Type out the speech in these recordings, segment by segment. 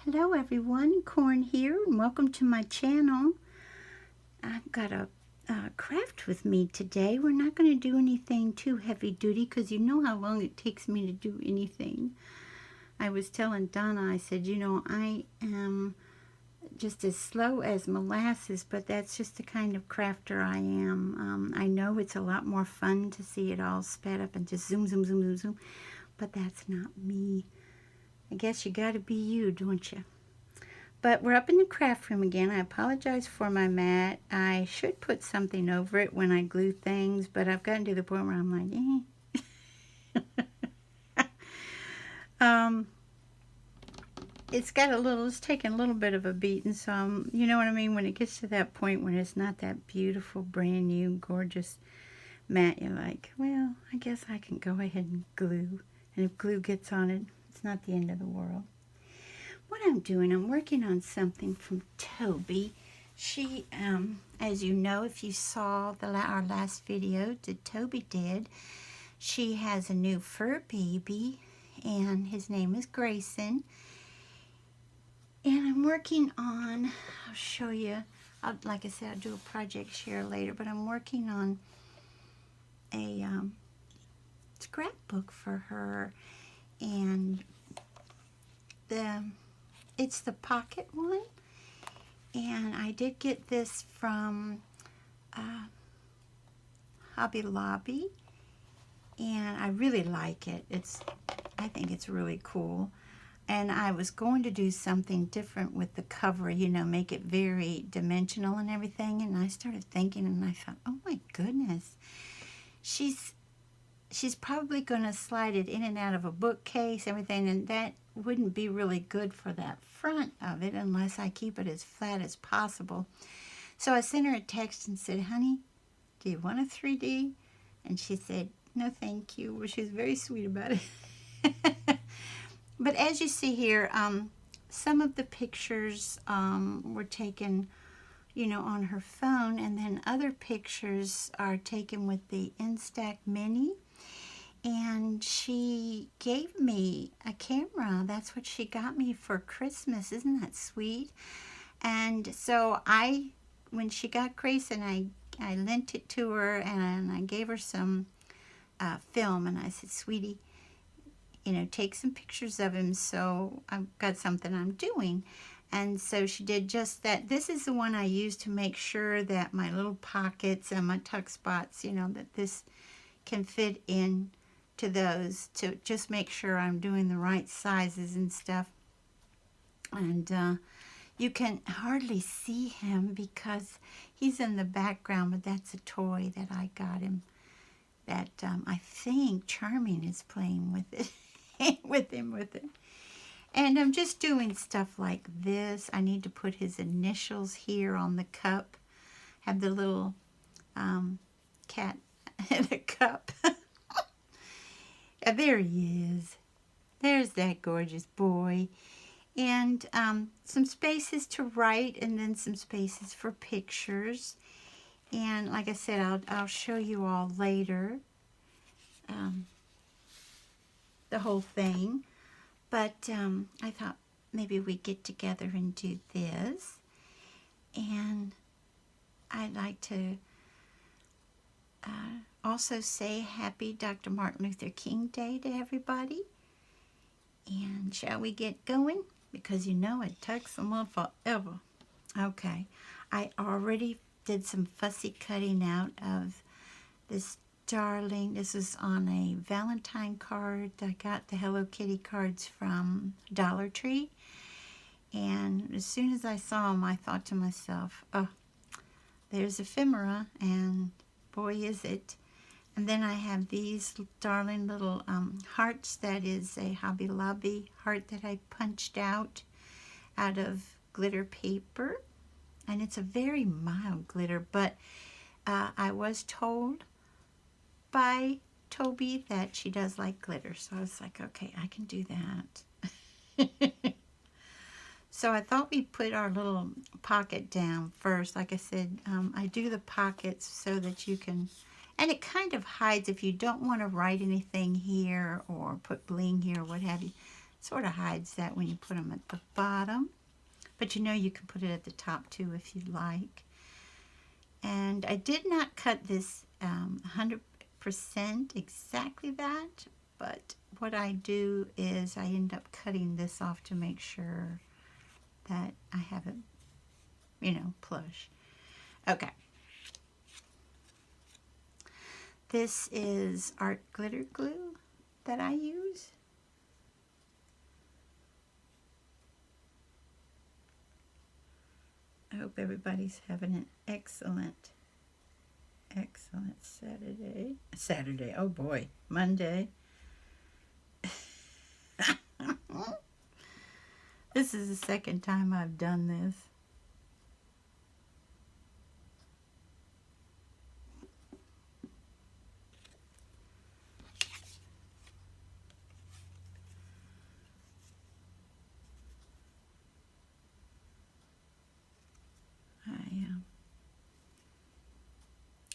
Hello everyone, Corn here, and welcome to my channel. I've got a craft with me today. We're not going to do anything too heavy duty because you know how long it takes me to do anything. I was telling Donna, I said, I am just as slow as molasses, but that's just the kind of crafter I am. I know it's a lot more fun to see it all sped up and just zoom, zoom, zoom, zoom, zoom, but that's not me. I guess you gotta be you, don't you? But we're up in the craft room again. I apologize for my mat. I should put something over it when I glue things, but I've gotten to the point where I'm like, it's taken a little bit of a beating, so you know what I mean? When it gets to that point when it's not that beautiful, brand new, gorgeous mat, you're like, well, I guess I can go ahead and glue. And if glue gets on it, it's not the end of the world. What I'm doing, I'm working on something from Toby. She, as you know, if you saw our last video that Toby did, she has a new fur baby, and his name is Grayson. And I'm working on, I'll show you, like I said, I'll do a project share later, but I'm working on a scrapbook for her, and it's the pocket one, and I did get this from Hobby Lobby, and I really like it. I think it's really cool, and I was going to do something different with the cover, make it very dimensional and everything, and I started thinking, and I thought, oh my goodness, she's probably going to slide it in and out of a bookcase, everything, and that wouldn't be really good for that front of it unless I keep it as flat as possible. So I sent her a text and said, honey, do you want a 3D? And she said, no, thank you. Well, she was very sweet about it. But as you see here, some of the pictures were taken, on her phone, and then other pictures are taken with the Instax Mini. And she gave me a camera. That's what she got me for Christmas. Isn't that sweet? And so when she got Grayson, I lent it to her, and I gave her some film, and I said, sweetie, take some pictures of him, so I've got something I'm doing. And so she did just that. This is the one I used to make sure that my little pockets and my tuck spots, that this can fit in to those, to just make sure I'm doing the right sizes and stuff. And you can hardly see him because he's in the background, but that's a toy that I got him that I think Charming is playing with it, with it. And I'm just doing stuff like this. I need to put his initials here on the cup. Have the little cat in a cup. There he is. There's that gorgeous boy. And some spaces to write, and then some spaces for pictures. And like I said, I'll show you all later the whole thing. But I thought maybe we'd get together and do this. And I'd like to also say happy Dr. Martin Luther King Day to everybody. And shall we get going? Because it takes a little forever. Okay, I already did some fussy cutting out of this darling. This is on a Valentine card. I got the Hello Kitty cards from Dollar Tree. And as soon as I saw them, I thought to myself, oh, there's ephemera, and boy is it. And then I have these darling little hearts. That is a Hobby Lobby heart that I punched out of glitter paper. And it's a very mild glitter, but I was told by Toby that she does like glitter. So I was like, okay, I can do that. So I thought we'd put our little pocket down first. Like I said, I do the pockets so that you can, and it kind of hides if you don't want to write anything here or put bling here or what have you. Sort of hides that when you put them at the bottom. But you know you can put it at the top too if you like. And I did not cut this 100% exactly that, but what I do is I end up cutting this off to make sure that I have it, you know, plush. Okay. This is art glitter glue that I use. I hope everybody's having an excellent Saturday, oh boy, Monday. This is the second time I've done this.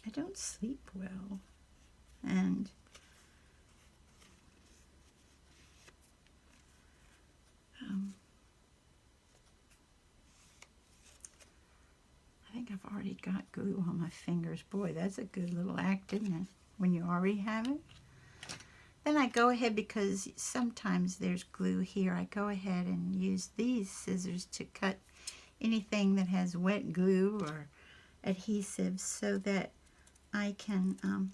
I don't sleep well, and I think I've already got glue on my fingers. Boy, that's a good little act, isn't it? When you already have it. Then I go ahead, because sometimes there's glue here, I go ahead and use these scissors to cut anything that has wet glue or adhesive so that I can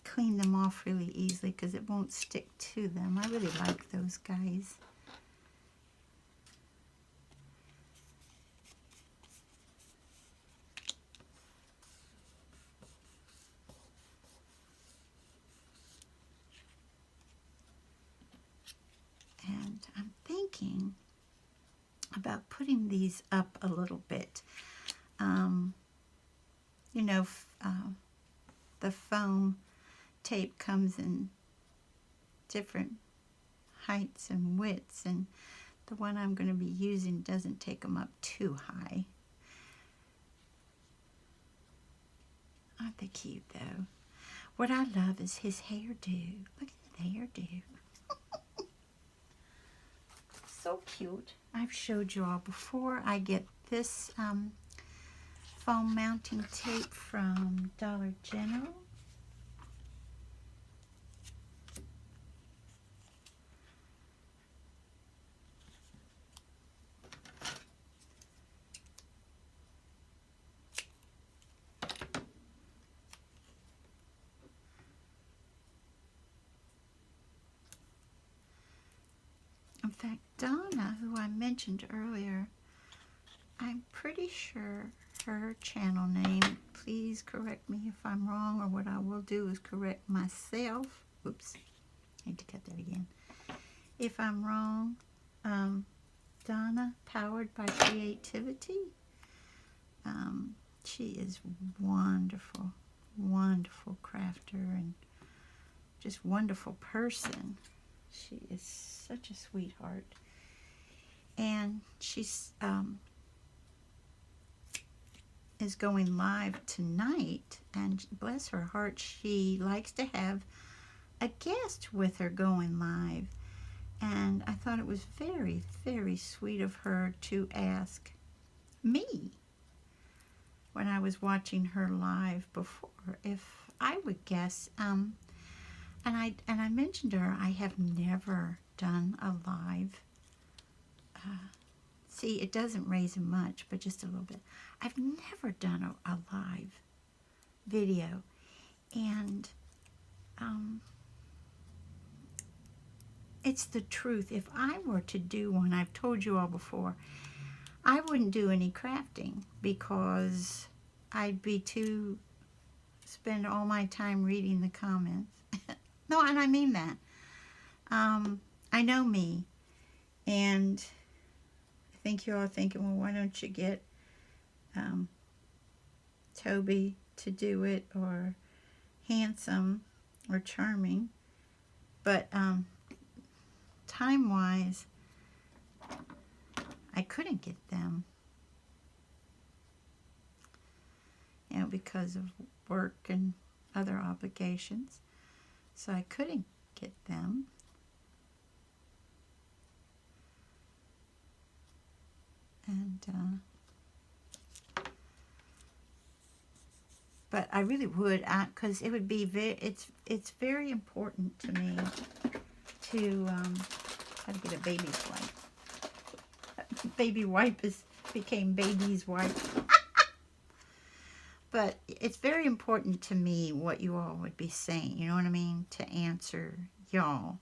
clean them off really easily, because it won't stick to them. I really like those guys. And I'm thinking about putting these up a little bit. You know, the foam tape comes in different heights and widths, and the one I'm going to be using doesn't take them up too high. Aren't they cute though? What I love is his hairdo. Look at the hairdo. So cute. I've showed you all before. I get this foam mounting tape from Dollar General. In fact, Donna, who I mentioned earlier, I'm pretty sure her channel name, please correct me if I'm wrong, or what I will do is correct myself. Oops, I need to cut that again. If I'm wrong, Donna, Powered by Creativity. She is wonderful, wonderful crafter and just wonderful person. She is such a sweetheart. And she's is going live tonight, and bless her heart, she likes to have a guest with her going live. And I thought it was very, very sweet of her to ask me, when I was watching her live before, if I would guess. And I mentioned to her I have never done a live. See, it doesn't raise much, but just a little bit. I've never done a live video, and it's the truth. If I were to do one, I've told you all before, I wouldn't do any crafting, because I'd be spend all my time reading the comments. No, and I mean that. I know me, and I think you're all thinking, well, why don't you get Toby to do it, or Handsome, or Charming? But time-wise, I couldn't get them, you know, because of work and other obligations. So I couldn't get them. but I really would, because it would be it's very important to me to how to get a baby's wipe. Baby wipe became baby's wipe. But it's very important to me what you all would be saying, you know what I mean, to answer y'all.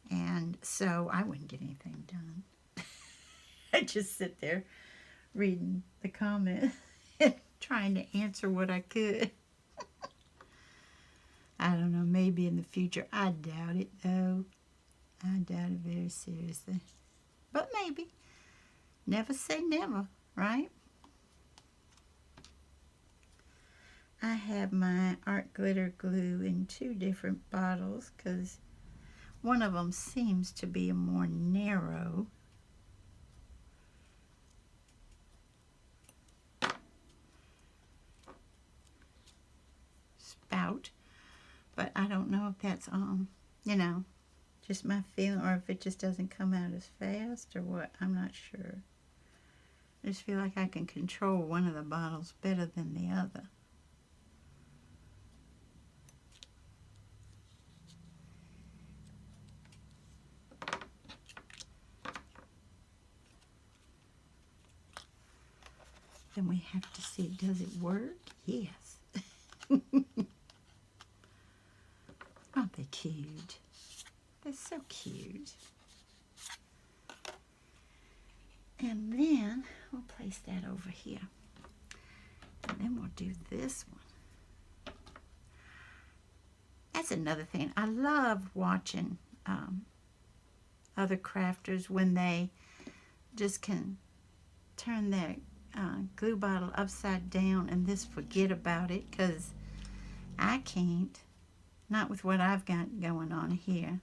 And so I wouldn't get anything done. I just sit there reading the comments and trying to answer what I could. I don't know, maybe in the future. I doubt it, though. I doubt it very seriously. But maybe. Never say never, right? I have my art glitter glue in 2 different bottles because one of them seems to be a more narrow. Spout. But I don't know if that's, you know, just my feeling, or if it just doesn't come out as fast or what. I'm not sure. I just feel like I can control one of the bottles better than the other. Then we have to see, does it work? Yes. Aren't they cute? They're so cute. And then we'll place that over here. And then we'll do this one. That's another thing. I love watching other crafters when they just can turn their glue bottle upside down and just forget about it, because I can't. Not with what I've got going on here.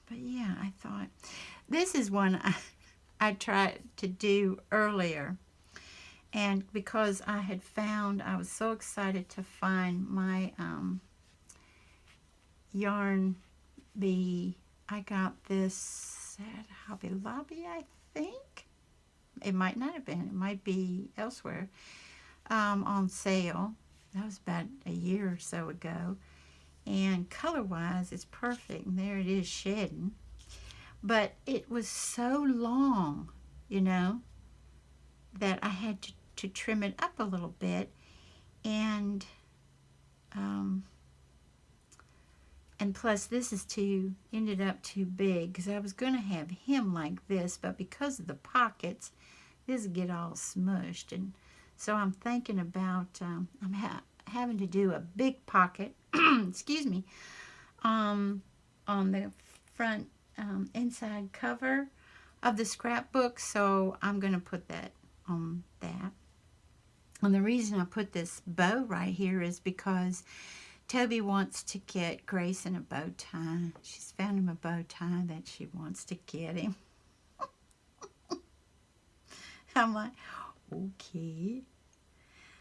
But yeah, I thought this is one I tried to do earlier, and because I had found, I was so excited to find my yarn bee. I got this at Hobby Lobby, I think. It might not have been. It might be elsewhere. On sale. That was about a year or so ago. And color-wise, it's perfect. And there it is shedding. But it was so long, you know, that I had to trim it up a little bit. And plus this is ended up too big, because I was going to have him like this, but because of the pockets, this would get all smushed. And so I'm thinking about, having to do a big pocket, excuse me, on the front inside cover of the scrapbook. So I'm going to put that on that. And the reason I put this bow right here is because Toby wants to get Grayson a bow tie. She's found him a bow tie that she wants to get him. I'm like, okay.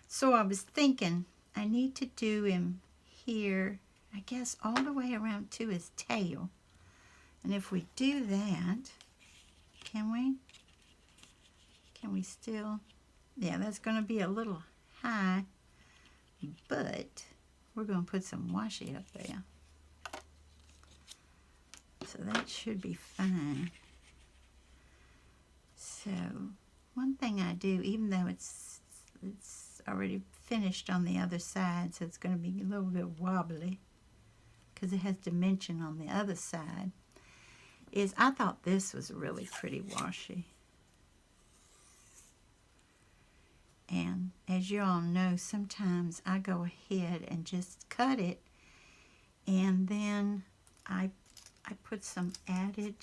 So I was thinking, I need to do him here, I guess all the way around to his tail. And if we do that, can we? Can we still? Yeah, that's going to be a little high, but we're going to put some washi up there. So that should be fine. So one thing I do, even though it's already finished on the other side, so it's going to be a little bit wobbly because it has dimension on the other side, is I thought this was really pretty washi. And as you all know, sometimes I go ahead and just cut it, and then I put some added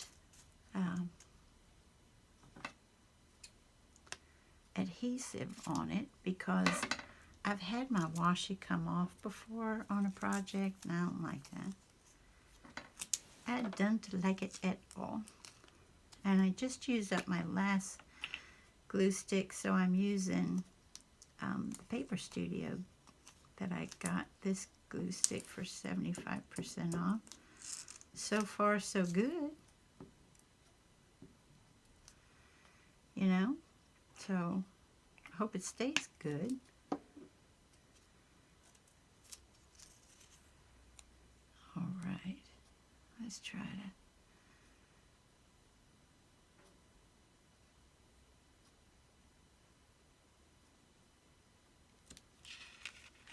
adhesive on it, because I've had my washi come off before on a project, and I don't like that. I don't like it at all. And I just used up my last glue stick, so I'm using the Paper Studio that I got this glue stick for 75% off. So far, so good. you know. So I hope it stays good. All right, let's try to.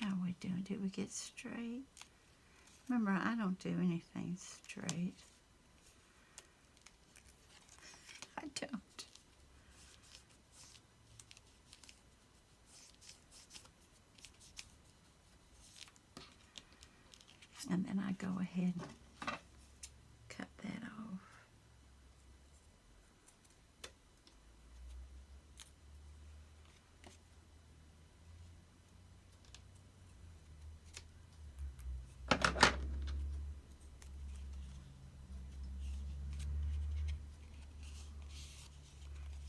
How are we doing? Did we get straight? Remember, I don't do anything straight. I don't. And then I go ahead and cut that off.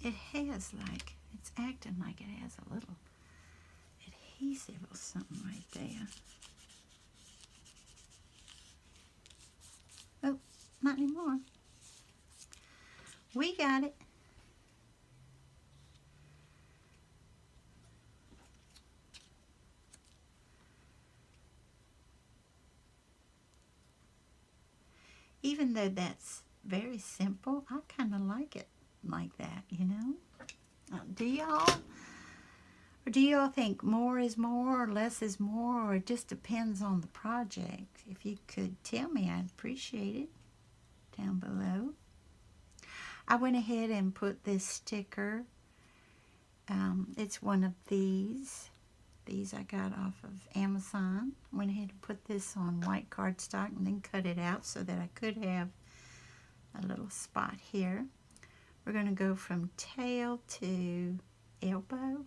It has like, it's acting like it has a little adhesive or something right there. Oh, not anymore. We got it. Even though that's very simple, I kind of like it like that, you know? Do y'all? Or do y'all think more is more or less is more, or it just depends on the project? If you could tell me, I'd appreciate it down below. I went ahead and put this sticker. It's one of these. These I got off of Amazon. Went ahead and put this on white cardstock and then cut it out so that I could have a little spot here. We're going to go from tail to elbow.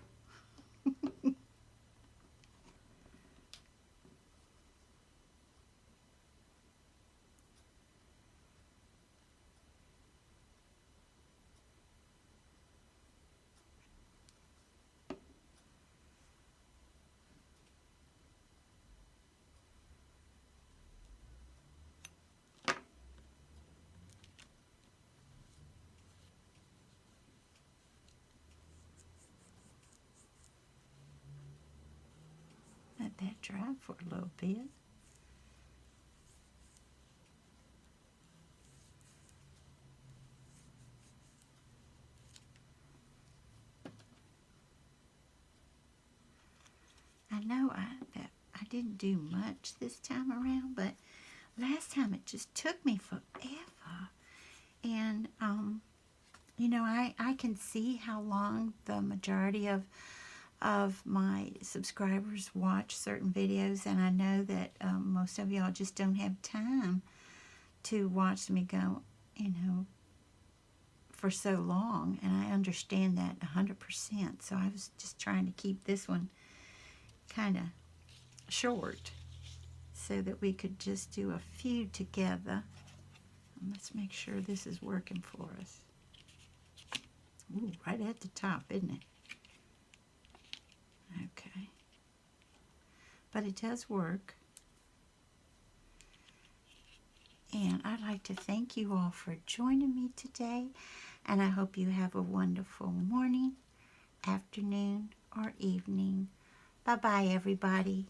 Let that dry for a little bit. I know that I didn't do much this time around, but last time it just took me forever. And, you know, I can see how long the majority of my subscribers watch certain videos, and I know that most of y'all just don't have time to watch me go, you know, for so long, and I understand that 100%. So I was just trying to keep this one kind of short so that we could just do a few together. And let's make sure this is working for us. Ooh, right at the top, isn't it? Okay. But it does work. And I'd like to thank you all for joining me today. And I hope you have a wonderful morning, afternoon, or evening. Bye-bye, everybody.